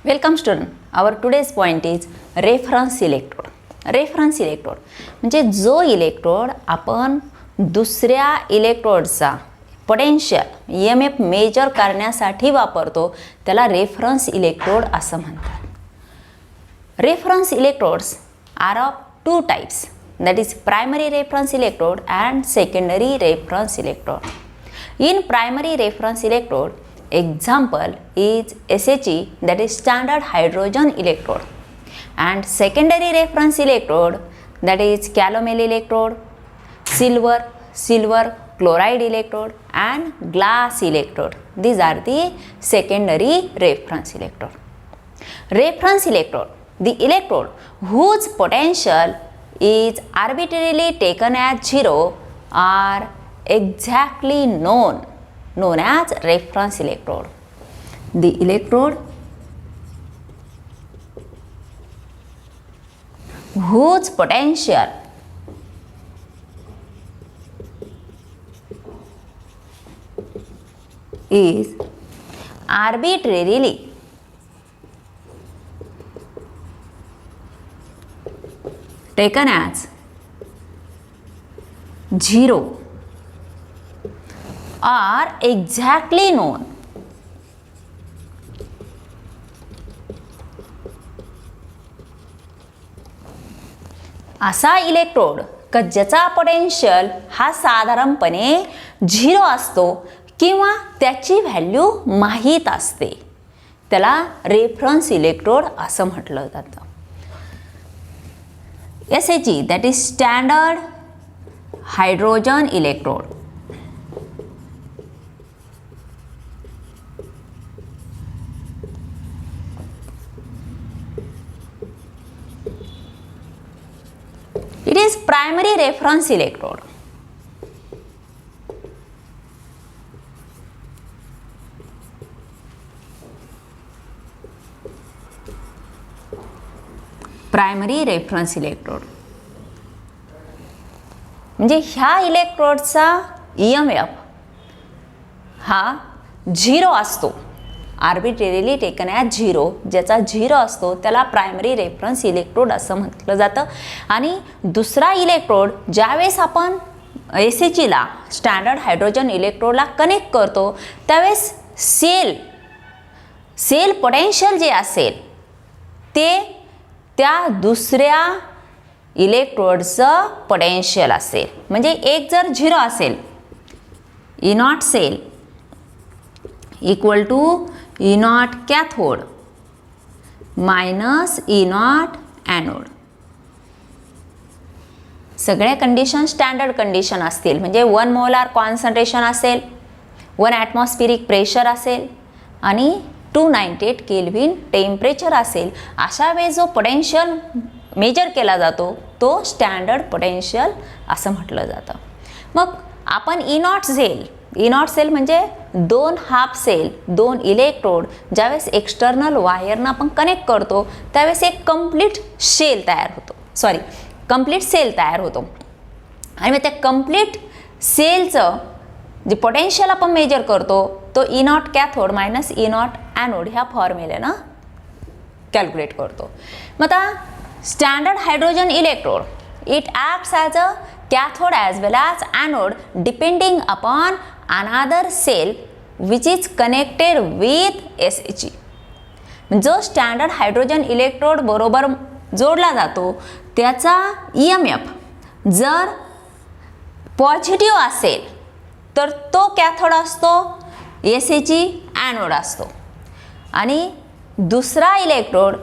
Welcome student. Our today's point is reference electrode. Reference electrode म्हणजे जो electrode आपण दुसऱ्या इलेक्ट्रोडचा पोटेन्शियल EMF मेजर करण्यासाठी वापरतो त्याला रेफरन्स इलेक्ट्रोड असं म्हणतात. Reference electrodes are of two types, that is primary reference electrode and secondary reference electrode. In primary reference electrode, example is SHE, that is standard hydrogen electrode, and secondary reference electrode, that is calomel electrode, silver chloride electrode and glass electrode. These are the secondary reference electrode. Reference electrode, the electrode whose potential is arbitrarily taken as zero are exactly known as reference electrode. The electrode whose potential is arbitrarily taken as zero are exactly known असा electrode ज्याचा potential हा साधारणपणे 0 असतो किंवा त्याची value माहीत असते त्याला रेफरन्स इलेक्ट्रोड असं म्हटलं जातं. SHE, that is standard hydrogen electrode. It is primary reference electrode. Primary reference electrode म्हणजे ह्या इलेक्ट्रोडचा EMF हा 0 असतो, आर्बिट्रेरीली टेकन ॲज 0, ज्याचा 0 असतो त्याला प्रायमरी रेफरन्स इलेक्ट्रोड असं म्हटलं जातं. आणि दुसरा इलेक्ट्रोड ज्यावेळेस आपण SHEला स्टँडर्ड हायड्रोजन इलेक्ट्रोडला कनेक्ट करतो त्यावेळेस सेल पोटेन्शियल जे असेल ते त्या दुसऱ्या इलेक्ट्रोडचं पोटेन्शियल असेल. म्हणजे एक जर 0 असेल, E0 cell equal to E0 cathode minus E0 anode. सगळ्या कंडिशन स्टँडर्ड कंडिशन असतील म्हणजे 1 मोलार कॉन्सन्ट्रेशन असेल, 1 ॲटमॉस्फिरिक प्रेशर असेल आणि 298 केल्विन टेम्परेचर असेल. अशा वेळेस जो पोटेन्शियल मेजर केला जातो तो स्टँडर्ड पोटेन्शियल असं म्हटलं जातं. मग आपण E0 सेल म्हणजे 2 हाफ सेल, 2 इलेक्ट्रोड ज्यावेळेस एक्सटर्नल वायरनं आपण कनेक्ट करतो त्यावेळेस एक कंप्लीट सेल तयार होतो. आणि मग त्या कंप्लीट सेलचं जे पोटेन्शियल आपण मेजर करतो तो E0 cathode minus E0 anode ह्या फॉर्म्युलेनं कॅल्क्युलेट करतो. मग आता standard hydrogen electrode it acts as a cathode as well as anode depending upon another cell which is connected with SHE. जो स्टँडर्ड हायड्रोजन इलेक्ट्रोड बरोबर जोडला जातो त्याचा EMF जर पॉझिटिव्ह असेल तर तो कॅथोड असतो, SHE ॲनोड असतो. आणि दुसरा इलेक्ट्रोड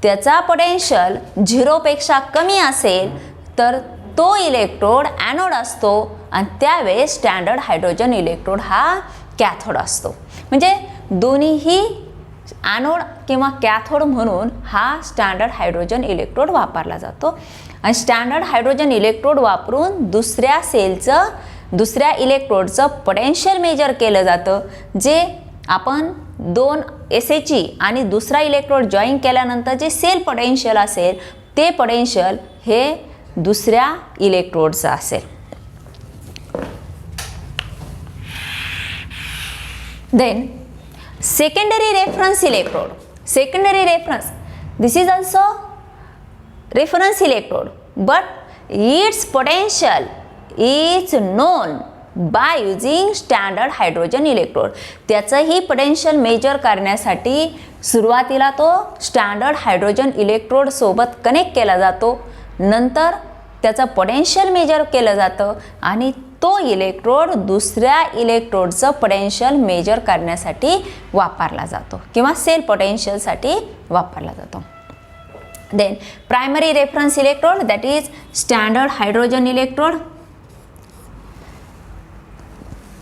त्याचा पोटेन्शियल 0 पेक्षा कमी असेल तर तो इलेक्ट्रोड ॲनोड असतो आणि त्यावेळेस स्टँडर्ड हायड्रोजन इलेक्ट्रोड हा कॅथोड असतो. म्हणजे दोन्हीही ॲनोड किंवा कॅथोड म्हणून हा स्टँडर्ड हायड्रोजन इलेक्ट्रोड वापरला जातो. आणि स्टँडर्ड हायड्रोजन इलेक्ट्रोड वापरून दुसऱ्या इलेक्ट्रोडचं पोटेन्शियल मेजर केलं जातं. जे आपण 2 SHE आणि दुसरा इलेक्ट्रोड जॉईन केल्यानंतर जे सेल पोटेन्शियल असेल ते पोटेन्शियल हे दुसऱ्या इलेक्ट्रोडचं असेल. Then secondary reference electrode Secondary reference, this is also reference electrode, but its potential is known by using standard hydrogen electrode. त्याचंही पोटेन्शियल मेजर करण्यासाठी सुरुवातीला तो स्टँडर्ड हायड्रोजन इलेक्ट्रोड सोबत कनेक्ट केला जातो, नंतर त्याचं पोटेन्शियल मेजर केलं जातं आणि तो इलेक्ट्रोड दुसऱ्या इलेक्ट्रोडचं पोटेन्शियल मेजर करण्यासाठी वापरला जातो किंवा सेल पोटेन्शियलसाठी वापरला जातो. Then primary reference electrode, that is standard hydrogen electrode.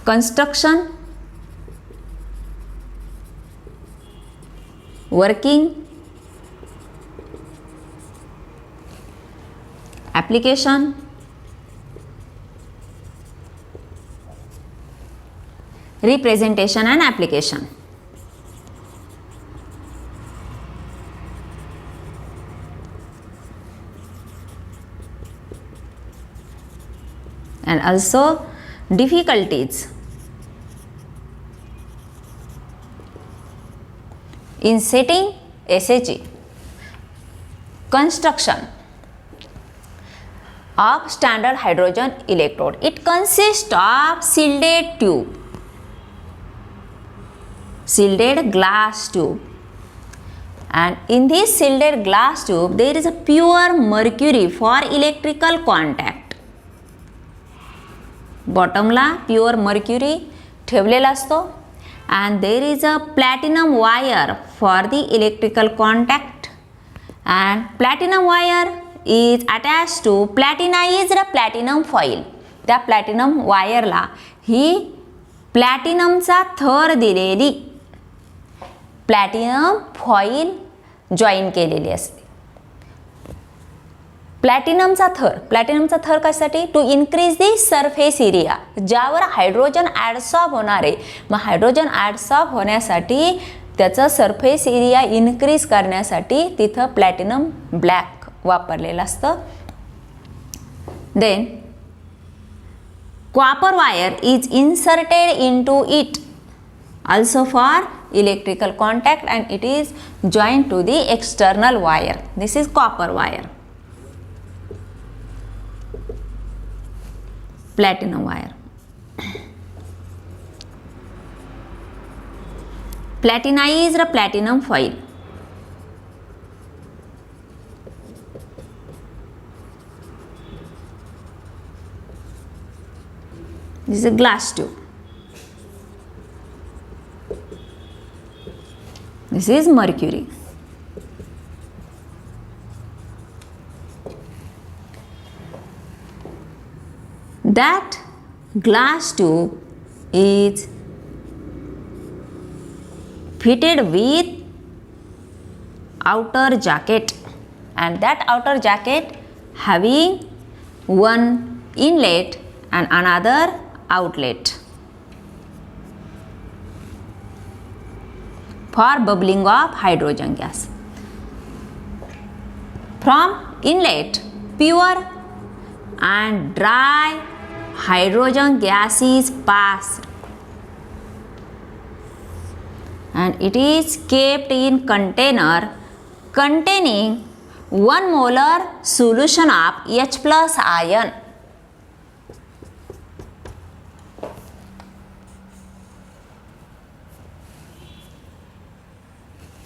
Construction, working, application, representation and application. And also difficulties in setting SHE. Construction of standard hydrogen electrode. It consists of shielded tube, shielded glass tube, and in this shielded glass tube there is a pure mercury for electrical contact. बॉटमला pure mercury ठेवलेला असतो and there is a platinum wire for the electrical contact, and platinum wire is attached to platinized platinum foil. त्या platinum वायरला ही प्लॅटिनमचा थर दिलेली platinum foil join केलेली असते. प्लॅटिनमचा थर कशासाठी? To increase the surface area, ज्यावर हायड्रोजन ॲडसॉर्ब होणार आहे. मग हायड्रोजन ॲडसॉर्ब होण्यासाठी त्याचं सरफेस एरिया इन्क्रीज करण्यासाठी तिथं प्लॅटिनम ब्लॅक वापरलेलं असतं. Than copper wire is inserted into it also for electrical contact and it is joined to the external wire. This is copper wire. Platinum wire. Platinized platinum foil. This is a glass tube. This is mercury. That glass tube is fitted with outer jacket, and that outer jacket having one inlet and another outlet for bubbling of hydrogen gas. From inlet, pure and dry hydrogen gas is passed, and it is kept in container containing 1 molar solution of H plus ion.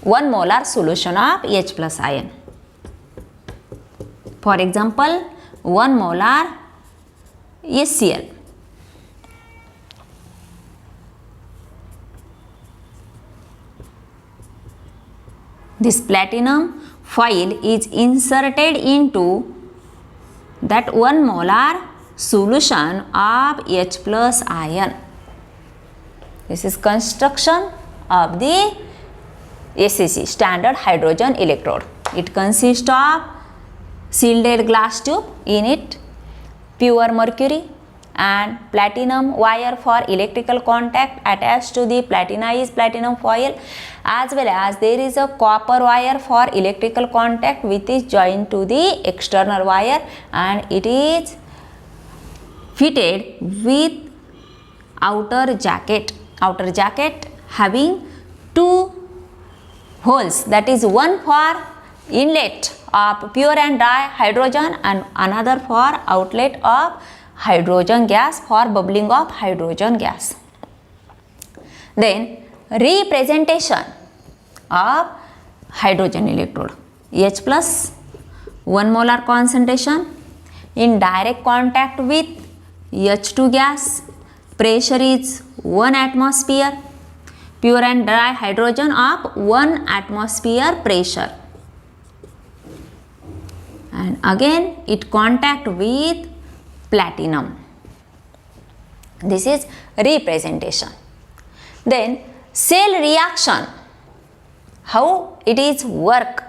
One molar solution of H plus ion. For example, 1 molar HCl. This platinum foil is inserted into that 1 molar solution of H plus ion. This is construction of the SHE, standard hydrogen electrode. It consists of shielded glass tube, in it pure mercury and platinum wire for electrical contact attached to the platinized platinum foil, as well as there is a copper wire for electrical contact which is joined to the external wire, and it is fitted with outer jacket having 2 holes, that is one for inlet of pure and dry hydrogen and another for outlet of hydrogen gas for bubbling of hydrogen gas. Then representation of hydrogen electrode, H plus 1 molar concentration in direct contact with H2 gas, pressure is 1 atmosphere, pure and dry hydrogen of 1 atmosphere pressure, and again it contact with platinum. This is representation. Then cell reaction, how it is work,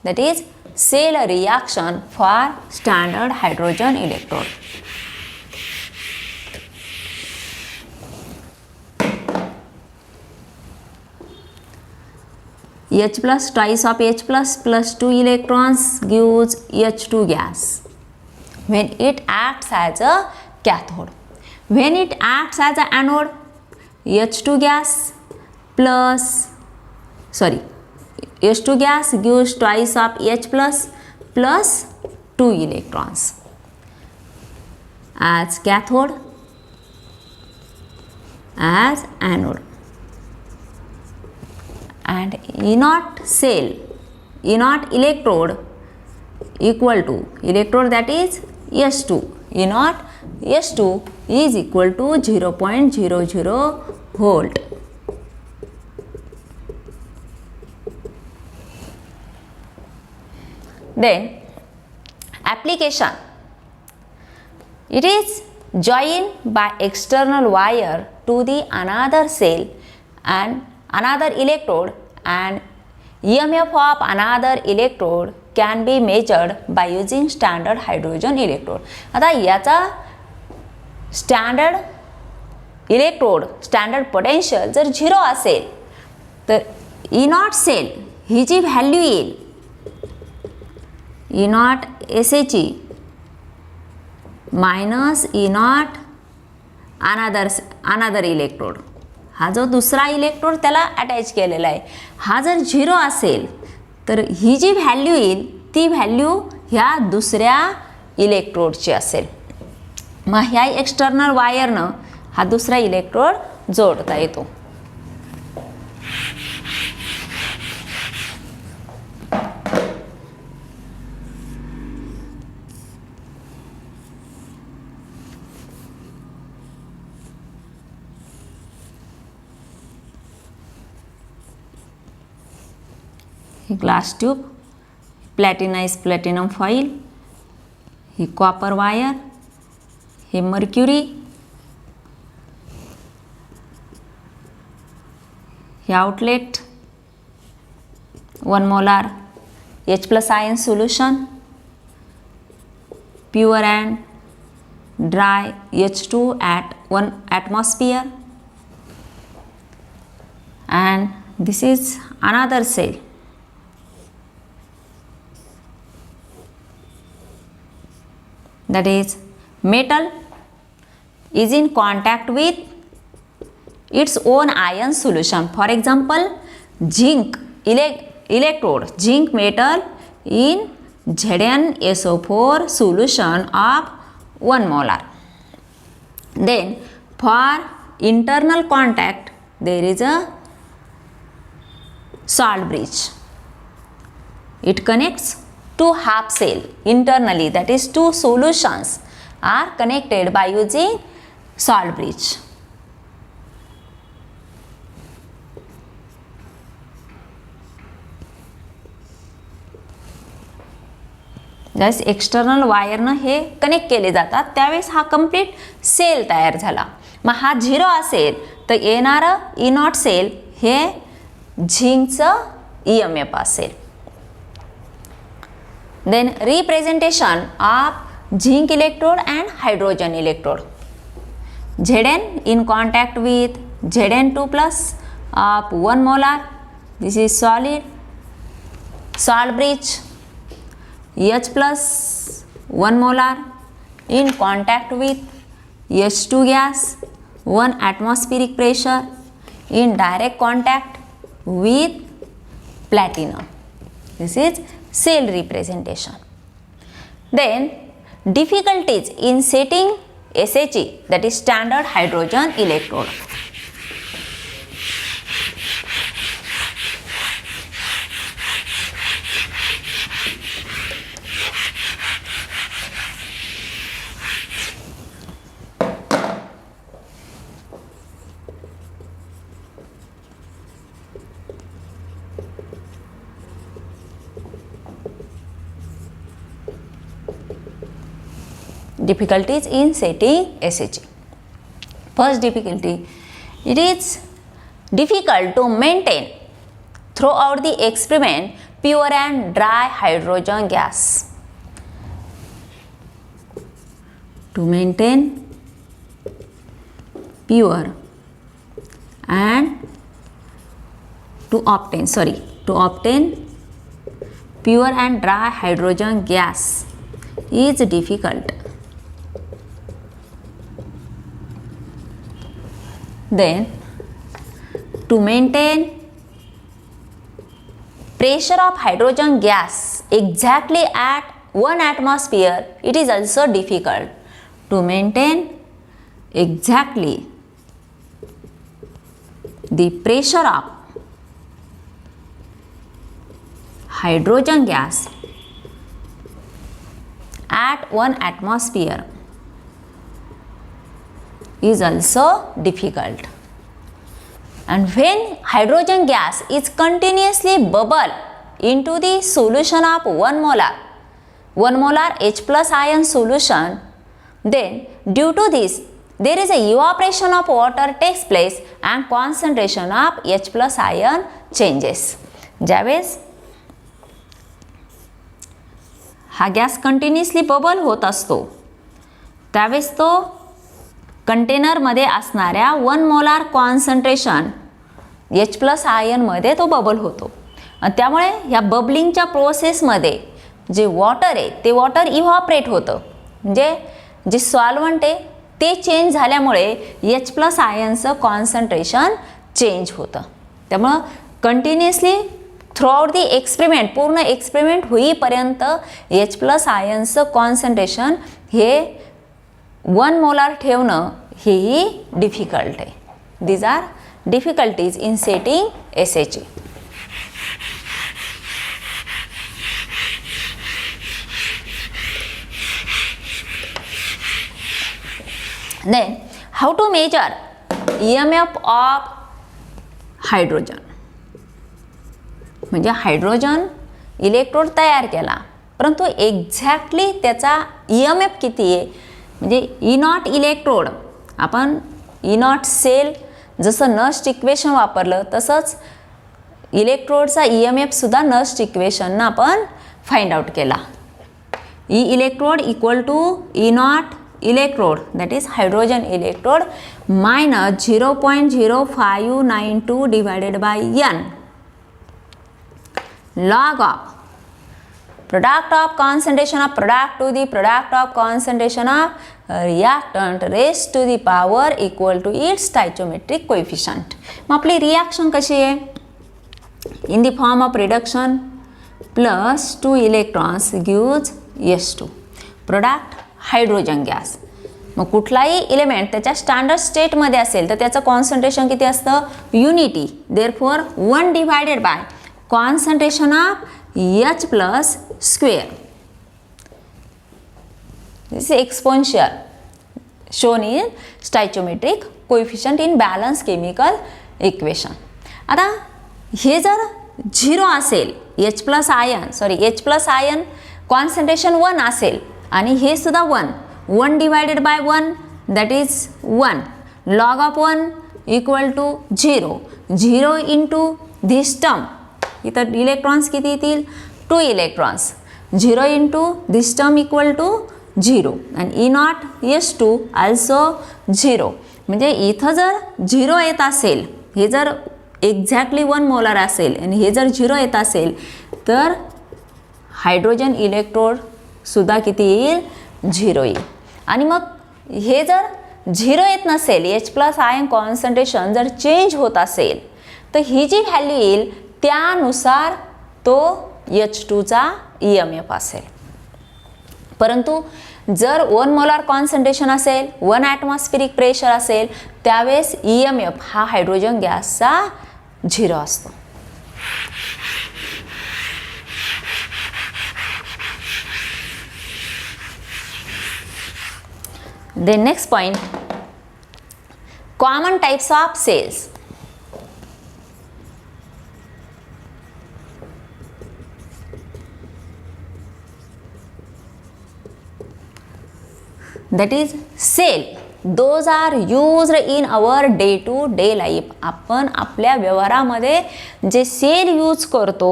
that is cell reaction for standard hydrogen electrode. H plus twice of H plus 2 electrons gives H2 gas when it acts as a cathode. When it acts as an anode, H2 gas H2 gas gives twice of H plus 2 electrons as cathode, as anode. And inert cell, inert electrode equal to electrode, that is S2. Inert S2 is equal to 0.00 volt. Then application, it is joined by external wire to the another cell and another electrode, and EMF of another electrode can be measured by using standard hydrogen electrode. आता याचा standard electrode, standard potential जर 0 असेल तर E naught cell ही जी value येईल, E naught S H E minus E naught another electrode, हा जो दुसरा इलेक्ट्रोड त्याला अटॅच केलेला आहे, हा जर 0 असेल तर ही जी व्हॅल्यू येईल ती व्हॅल्यू ह्या दुसऱ्या इलेक्ट्रोडची असेल. मग ह्या एक्सटर्नल वायरनं हा दुसरा इलेक्ट्रोड जोडता येतो. ग्लास ट्यूब, प्लॅटिनाइज प्लॅटिनम फॉइल, ही कॉपर वायर, हे मर्क्युरी, हे outlet 1 molar H plus ion solution, pure and dry H2 at 1 atmosphere, and this is another cell. That is metal is in contact with its own ion solution. For example, zinc electrode, zinc metal in ZnSO4 solution of 1 molar. Then for internal contact there is a salt bridge. It connects two half cell internally, that is two solutions are connected by using salt bridge. जस external वायरनं हे connect केले जातात त्यावेळेस हा complete sale तयार झाला. मग हा 0 असेल तर येणारं ई नॉट सेल हे झिंकचं EMF असेल. Then representation of zinc electrode and hydrogen electrode. Zn in contact with Zn2 plus of 1 molar. This is solid. Salt bridge. H plus 1 molar in contact with H2 gas, 1 atmospheric pressure, in direct contact with platinum. This is cell representation. Then difficulties in setting SHE, that is standard hydrogen electrode. Difficulties in setting SHE. First difficulty, it is difficult to maintain throughout the experiment pure and dry hydrogen gas. To maintain pure and to obtain pure and dry hydrogen gas is difficult. Then to maintain pressure of hydrogen gas exactly at 1 atmosphere, it is also difficult. To maintain exactly the pressure of hydrogen gas at 1 atmosphere is also difficult. And when hydrogen gas is continuously bubble into the solution of 1 molar H plus ion solution, then due to this there is a evaporation of water takes place and concentration of H plus ion changes. ज्यावेळेस हा gas continuously bubble होत असतो त्यावेळेस तो कंटेनरमध्ये असणाऱ्या 1 molar concentration H plus आयनमध्ये तो bubble होतो आणि त्यामुळे ह्या बबलिंगच्या प्रोसेसमध्ये जे वॉटर आहे ते वॉटर इव्हॉपरेट होतं. म्हणजे जे सॉल्वंट आहे ते चेंज झाल्यामुळे H प्लस आयनचं कॉन्सन्ट्रेशन चेंज होतं. त्यामुळं कंटिन्युअसली थ्रूआउट दी एक्सपेरिमेंट पूर्ण एक्सपेरिमेंट होईपर्यंत H प्लस आयनचं कॉन्सन्ट्रेशन हे 1 मोलार ठेवणं हेही डिफिकल्ट आहे. These are difficulties in setting SHE. Then how to measure EMF of hydrogen. म्हणजे हायड्रोजन इलेक्ट्रोड तयार केला परंतु एक्झॅक्टली त्याचा EMF किती आहे म्हणजे E0 इलेक्ट्रोड आपण E0 सेल जसं नस्ट इक्वेशन वापरलं तसंच इलेक्ट्रोडचा EMF सुद्धा नस्ट इक्वेशननं आपण फाइंड आउट केला. E electrode equal to E0 electrode, that is hydrogen electrode, minus 0.0592 divided by n log of product of concentration of product to the product of concentration of reactant raised to the power equal to its stoichiometric coefficient. मग आपली reaction कशी आहे in the form of reduction plus 2 electrons gives S2 product hydrogen gas. मग कुठलाही element त्याच्या standard स्टेटमध्ये असेल तर त्याचं कॉन्सन्ट्रेशन किती असतं unity. Therefore 1 divided by concentration of H plus square. This exponential shown in stoichiometric coefficient in balance chemical equation. आता हे जर 0 असेल H प्लस आयन कॉन्सन्ट्रेशन 1 असेल आणि हे सुद्धा 1 divided by 1 that is 1 log of 1 equal to 0 into this term इथं electrons किती येतील 2 electrons 0 into this term equal to 0 आणि E0 S2 also 0. म्हणजे इथं जर 0 येत असेल हे जर एक्झॅक्टली 1 मोलार असेल आणि हे जर 0 येत असेल तर हायड्रोजन इलेक्ट्रोड सुद्धा किती येईल 0 येईल. आणि मग हे जर 0 येत नसेल H प्लस आयन कॉन्सन्ट्रेशन जर चेंज होत असेल तर ही जी व्हॅल्यू येईल त्यानुसार तो H2चा EMF असेल. परंतु जर 1 मोलार कॉन्सन्ट्रेशन असेल, 1 ॲटमॉस्फेरिक प्रेशर असेल, त्यावेळेस EMF हा हायड्रोजन गॅसचा 0 असतो. Then next point, common types of cells. That is cell. Those are used in our day to day life. आपण आपल्या व्यवहारामध्ये जे सेल यूज करतो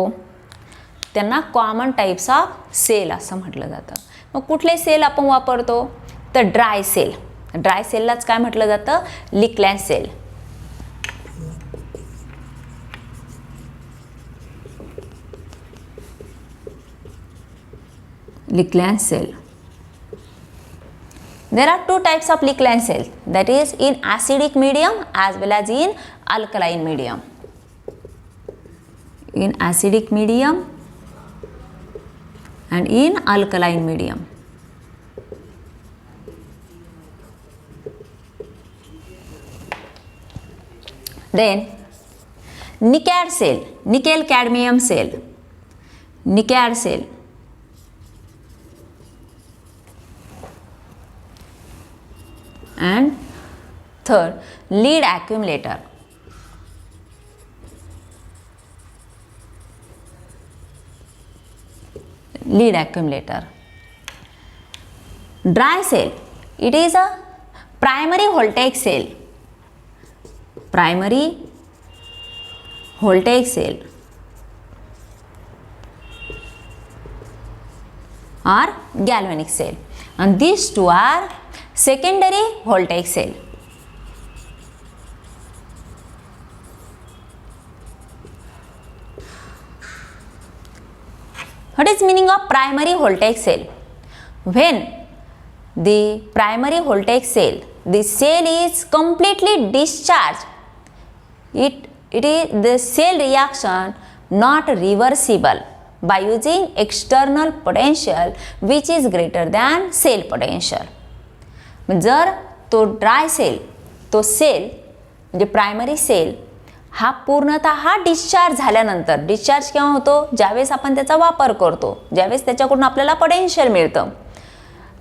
त्यांना कॉमन टाइप्स ऑफ सेल असं म्हटलं जातं. मग कुठले सेल आपण वापरतो तर ड्राय सेल. ड्राय सेललाच काय म्हटलं जातं, Leclanche cell. Leclanche cell. There are two types of Lickland cell, that is in acidic medium as well as in alkaline medium. In acidic medium and in alkaline medium. Then NiCad cell, nickel cadmium cell, NiCad cell. And third, lead accumulator. Lead accumulator. Dry cell, it is a primary voltaic cell. Primary voltaic cell or galvanic cell, and these two are secondary voltaic cell. What is meaning of primary voltaic cell? When the primary voltaic cell, the cell is completely discharged, it is the cell reaction not reversible by using external potential which is greater than cell potential. जर तो dry sale, तो sale म्हणजे primary sale हा पूर्णतः discharge झाल्यानंतर, discharge केव्हा होतो, ज्यावेळेस आपण त्याचा वापर करतो, ज्यावेळेस त्याच्याकडून आपल्याला पोटेन्शियल मिळतं.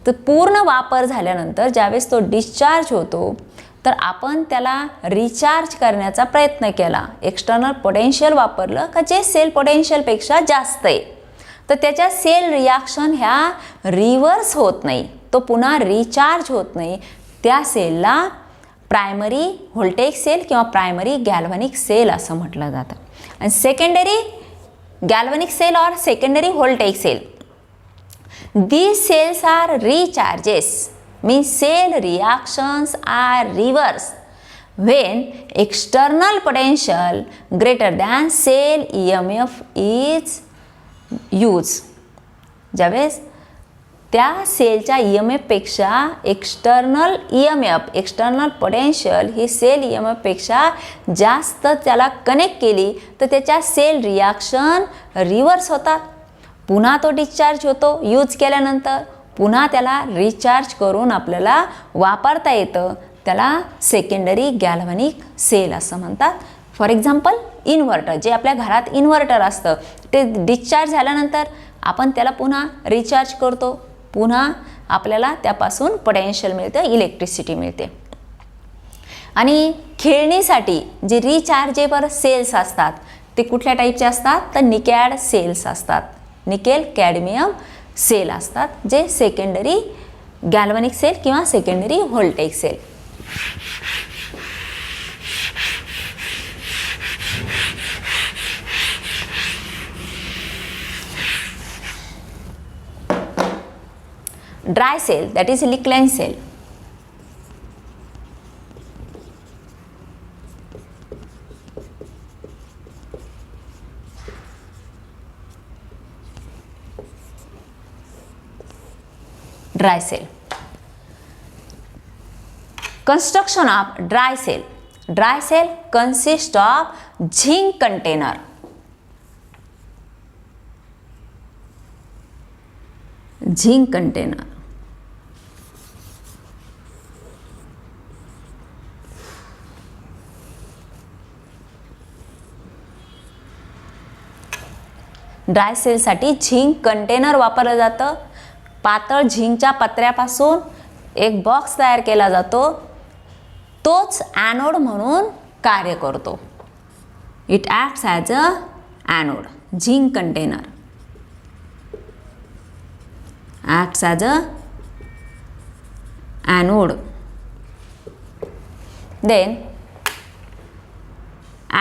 तर पूर्ण वापर झाल्यानंतर ज्यावेळेस तो डिस्चार्ज होतो तर आपण त्याला रिचार्ज करण्याचा प्रयत्न केला, एक्सटर्नल पोटेन्शियल वापरलं का जे सेल पोटेन्शियलपेक्षा जास्त आहे, तर त्याच्या सेल रिॲक्शन ह्या रिव्हर्स होत नाही, तो पुन्हा रिचार्ज होत नाही. त्या सेलला प्रायमरी व्होल्टेक सेल किंवा प्रायमरी गॅल्व्हॅनिक सेल असं म्हटलं जातं. आणि सेकंडरी गॅल्व्हॅनिक सेल और secondary voltaic cell, these cells are recharges, means cell reactions are reverse when external potential greater than cell EMF is used. ज्यावेळेस त्या सेलच्या EMF पेक्षा एक्सटर्नल EMF, एक्सटर्नल पोटेन्शियल ही sale EMF पेक्षा जास्त त्याला connect केली तर त्याच्या सेल रिॲक्शन रिव्हर्स होतात, पुन्हा तो डिस्चार्ज होतो यूज केल्यानंतर, पुन्हा त्याला रिचार्ज करून आपल्याला वापरता येतं. त्याला सेकंडरी गॅल्व्हॅनिक सेल असं म्हणतात. फॉर एक्झाम्पल इन्व्हर्टर, जे आपल्या घरात इन्व्हर्टर असतं ते डिस्चार्ज झाल्यानंतर आपण त्याला पुन्हा रिचार्ज करतो, पुन्हा आपल्याला त्यापासून पोटेन्शियल मिळतं, इलेक्ट्रिसिटी मिळते. आणि खेळणीसाठी जे रिचार्जेबल सेल्स असतात ते कुठल्या टाईपचे असतात तर निकॅड सेल्स असतात, निकेल कॅडमियम सेल असतात, जे सेकंडरी गॅल्व्हॅनिक सेल किंवा secondary voltaic cell. Dry cell, that is Lickland cell. Dry cell. Construction of dry cell. Dry cell consists of zinc container. Zinc container. Dry सेलसाठी zinc container वापरलं जातं. पातळ झिंकच्या पत्र्यापासून एक box तयार केला जातो, तोच ॲनोड म्हणून कार्य करतो. It acts as a anode. Zinc container acts as a anode. Then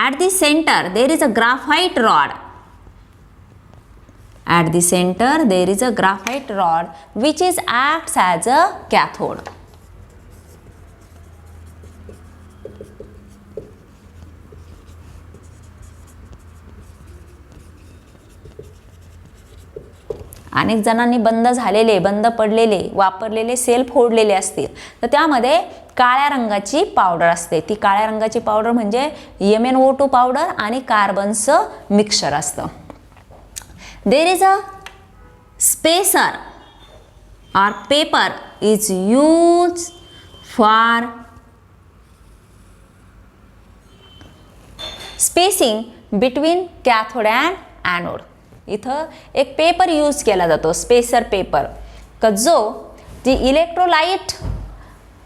at the center there is a graphite rod. At the center there is a graphite rod which is acts as a cathode. अनेक जणांनी बंद पडलेले वापरलेले sale फोडलेले असतील तर त्यामध्ये काळ्या रंगाची पावडर असते. ती काळ्या रंगाची पावडर म्हणजे MnO2 पावडर आणि कार्बनचं मिक्सचर असतं. There is a spacer or paper is used for spacing between cathode and anode. इथं एक पेपर यूज केला जातो, स्पेसर पेपर, का जो जी इलेक्ट्रोलाइट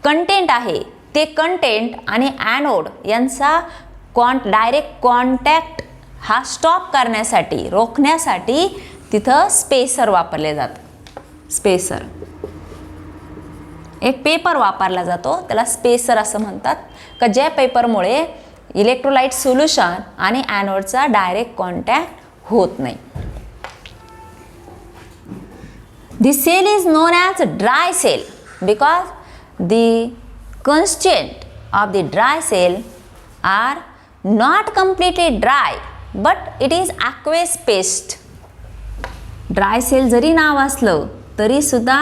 कंटेंट आहे ते कंटेंट आणि ॲनोड यांचा डायरेक्ट कॉन्टॅक्ट हा स्टॉप करण्यासाठी, रोखण्यासाठी तिथं स्पेसर वापरले जातं. स्पेसर एक पेपर वापरला जातो, त्याला स्पेसर असं म्हणतात, का ज्या पेपरमुळे इलेक्ट्रोलाइट सोल्युशन आणि ॲनोडचा डायरेक्ट कॉन्टॅक्ट होत नाही. This cell is known as dry cell because the constituent of the dry cell are not completely dry but it is aqueous paste. Dry cell जरी नाव असलं तरी सुद्धा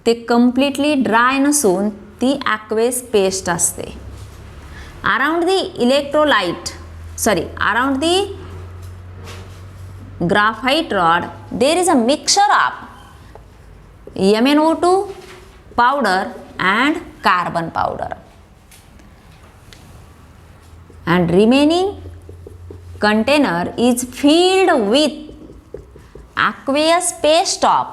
ते कम्प्लिटली ड्राय नसून ती aqueous पेस्ट असते. Around the graphite rod there is a mixture of MnO2 powder and carbon powder, and remaining container is filled with aqueous paste of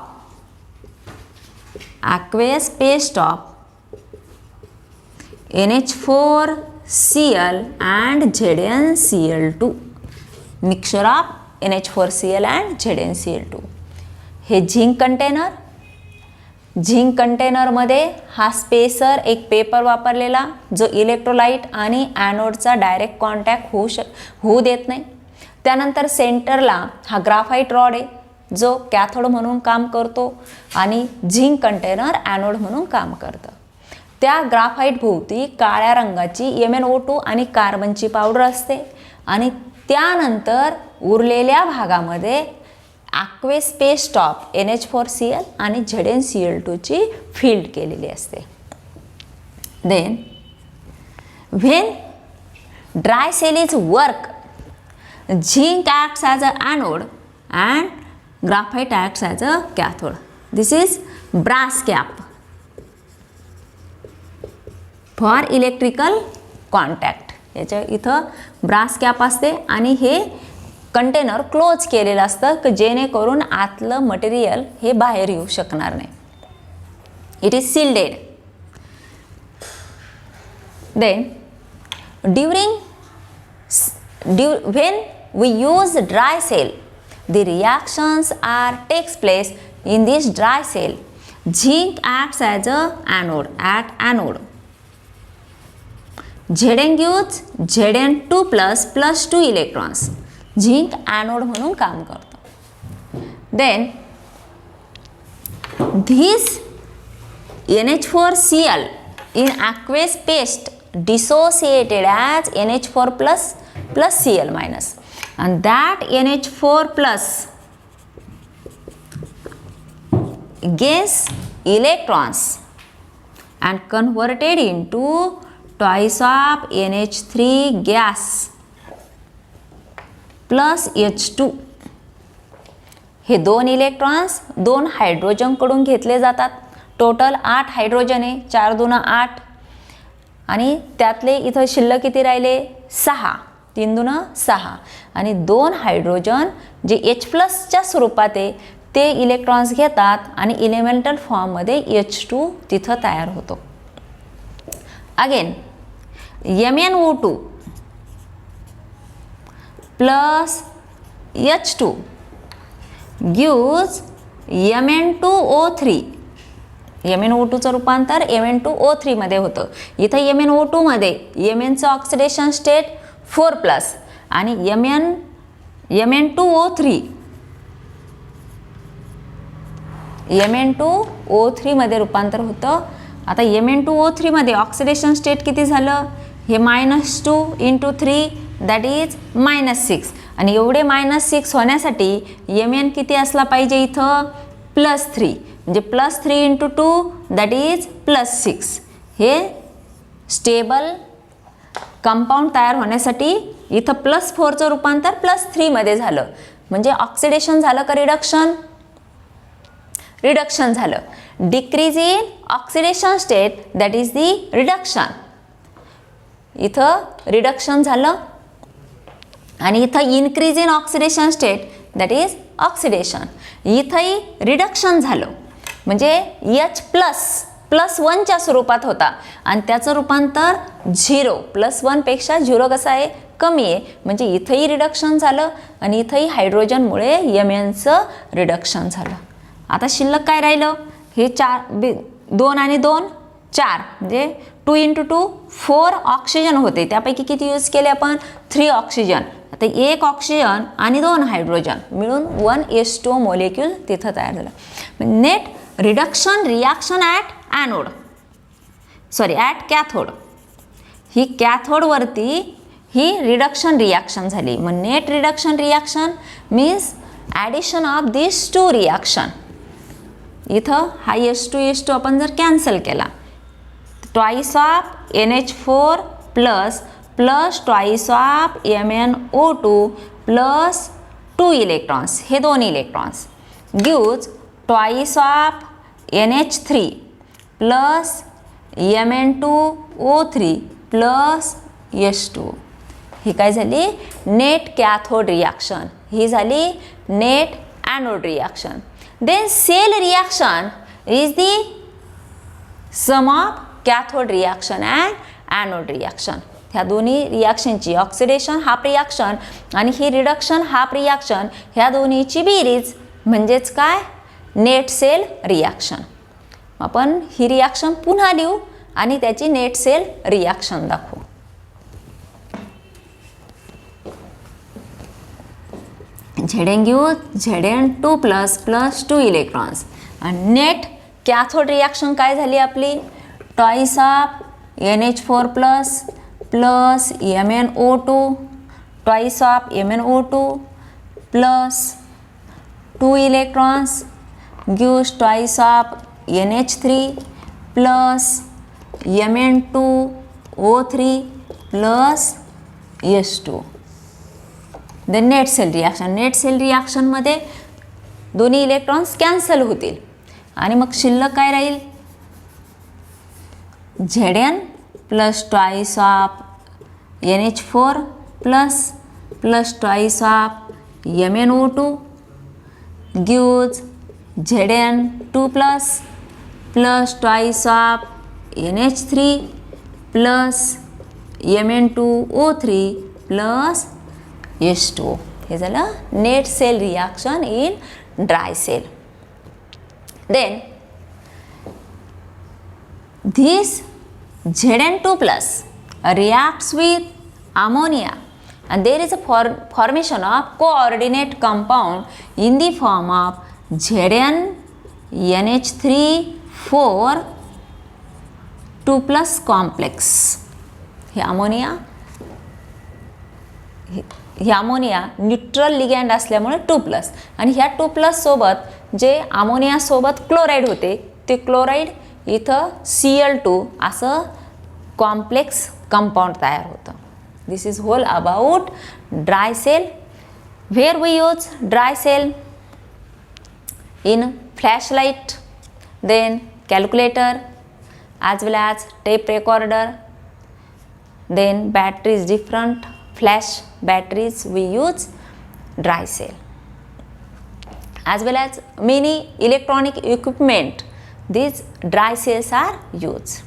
NH4Cl and ZnCl2. mixture of NH4Cl and ZnCl2. हे zinc कंटेनरमध्ये हा spacer एक paper वापरलेला जो electrolyte आणि ॲनोडचा direct contact होऊ देत नाही. त्यानंतर सेंटरला हा ग्राफाईट रॉड आहे जो कॅथोड म्हणून काम करतो आणि झिंक कंटेनर ॲनोड म्हणून काम करतं. त्या ग्राफाईट भोवती काळ्या रंगाची MnO2 आणि कार्बनची पावडर असते आणि त्यानंतर उरलेल्या भागामध्ये aqueous paste of NH4Cl आणि ZnCl2 ची फील्ड केलेली असते. Then when dry cell is work, zinc acts as an anode and graphite acts as a cathode. This is brass cap for electrical contact. याच्या इथं ब्रास कॅप असते आणि हे container close केलेलं असतं की जेणेकरून आतलं मटेरियल हे बाहेर येऊ शकणार नाही. It is sealed. Then when we use dry cell, the reactions takes place in this dry cell. Zinc acts as a anode. Zn gives Zn2 plus 2 electrons. Zinc anode म्हणून काम करतो. Then this NH4Cl in aqueous paste dissociated as NH4 plus Cl minus, and that NH4 plus gains electrons and converted into twice of NH3 gas plus H2. हे 2 electrons 2 हायड्रोजनकडून घेतले जातात. Total 8 hydrogen आहे, 4 2 8, आणि त्यातले इथं शिल्लक किती राहिले 6, 3 2 6, आणि 2 हायड्रोजन जे H+च्या स्वरूपात आहे ते इलेक्ट्रॉन्स घेतात आणि इलेमेंटल फॉर्ममध्ये H2 तिथं तयार होतो. Again MnO2 plus H2 gives Mn2O3. MnO2चं रूपांतर Mn2O3 मध्ये होतं. इथं MnO2 मध्ये Mnचं ऑक्सिडेशन स्टेट 4+ आणि Mn2O3 मध्ये रूपांतर होतं. आता Mn2O3 मध्ये ऑक्सिडेशन स्टेट किती झालं, हे -2 × 3 दॅट इज -6, आणि एवढे -6 होण्यासाठी Mn किती असला पाहिजे इथं +3, म्हणजे +3 × 2 दॅट इज +6. हे स्टेबल कंपाऊंड तयार होण्यासाठी इथं +4चं रूपांतर +3 मध्ये झालं. म्हणजे ऑक्सिडेशन झालं का रिडक्शन? रिडक्शन झालं. Decrease in oxidation state that is the reduction. इथं रिडक्शन झालं आणि इथं increase in oxidation state that is oxidation. इथंही रिडक्शन झालं, म्हणजे H++1च्या स्वरूपात होता आणि त्याचं रूपांतर 0 +1 पेक्षा 0 कसं आहे कमी आहे, म्हणजे इथंही रिडक्शन झालं आणि इथंही हायड्रोजनमुळे Mnचं रिडक्शन झालं. आता शिल्लक काय राहिलं, हे 2 आणि 2 4, म्हणजे 2 × 2 4 ऑक्सिजन होते. त्यापैकी किती यूज केले आपण 3 ऑक्सिजन. आता 1 ऑक्सिजन आणि 2 हायड्रोजन मिळून 1s2 मॉलिक्यूल तिथं तयार झालं. Net reduction reaction at cathode. ही कॅथोडवरती ही रिडक्शन रिॲक्शन झाली. मग net reduction reaction means addition of this 2 reaction. इथं हा S2 आपण जर कॅन्सल केला, twice of NH4 plus twice of MnO2 plus 2 electrons, हे 2 electrons gives twice of NH3 plus Mn2O3 plus H2. ही काय झाली नेट कॅथोड रिॲक्शन. ही झाली net anode reaction. Then cell reaction is the sum of cathode reaction and anode reaction. ह्या दोन्ही रिॲक्शनची oxidation half reaction आणि ही reduction half reaction ह्या दोन्हीची बेरीज म्हणजेच काय नेट सेल रिॲक्शन. आपण ही रिॲक्शन पुन्हा लिहू आणि त्याची नेट सेल रिॲक्शन दाखवू. Zn gives Zn2 plus 2 electrons. आणि नेट कॅथोड रिॲक्शन काय झाली आपली twice of NH4 plus MnO2 twice of MnO2 plus 2 electrons gives twice of NH3 plus Mn2O3 plus H2. The net cell reaction. Net cell रिॲक्शनमध्ये दोन्ही electrons cancel होतील आणि मग शिल्लक काय राहील Zn plus twice of NH4 plus twice of MnO2 gives Zn2 plus twice of NH3 plus Mn2O3 plus H2. हे झालं net cell reaction in dry cell. Then this Zn2 plus reacts with ammonia and there is a formation of coordinate compound in the form of ZnNH3 2+ complex. हे ammonia neutral ligand असल्यामुळे 2+ आणि ह्या 2+ सोबत जे ammonia सोबत chloride होते ते chloride इथं Cl2 असं कॉम्प्लेक्स कंपाऊंड तयार होतं. This is whole about dry cell. Where we use dry cell in flashlight, then calculator, as well as tape recorder. Then battery is different. Flash batteries we use dry cell. As well as many electronic equipment, these dry cells are used.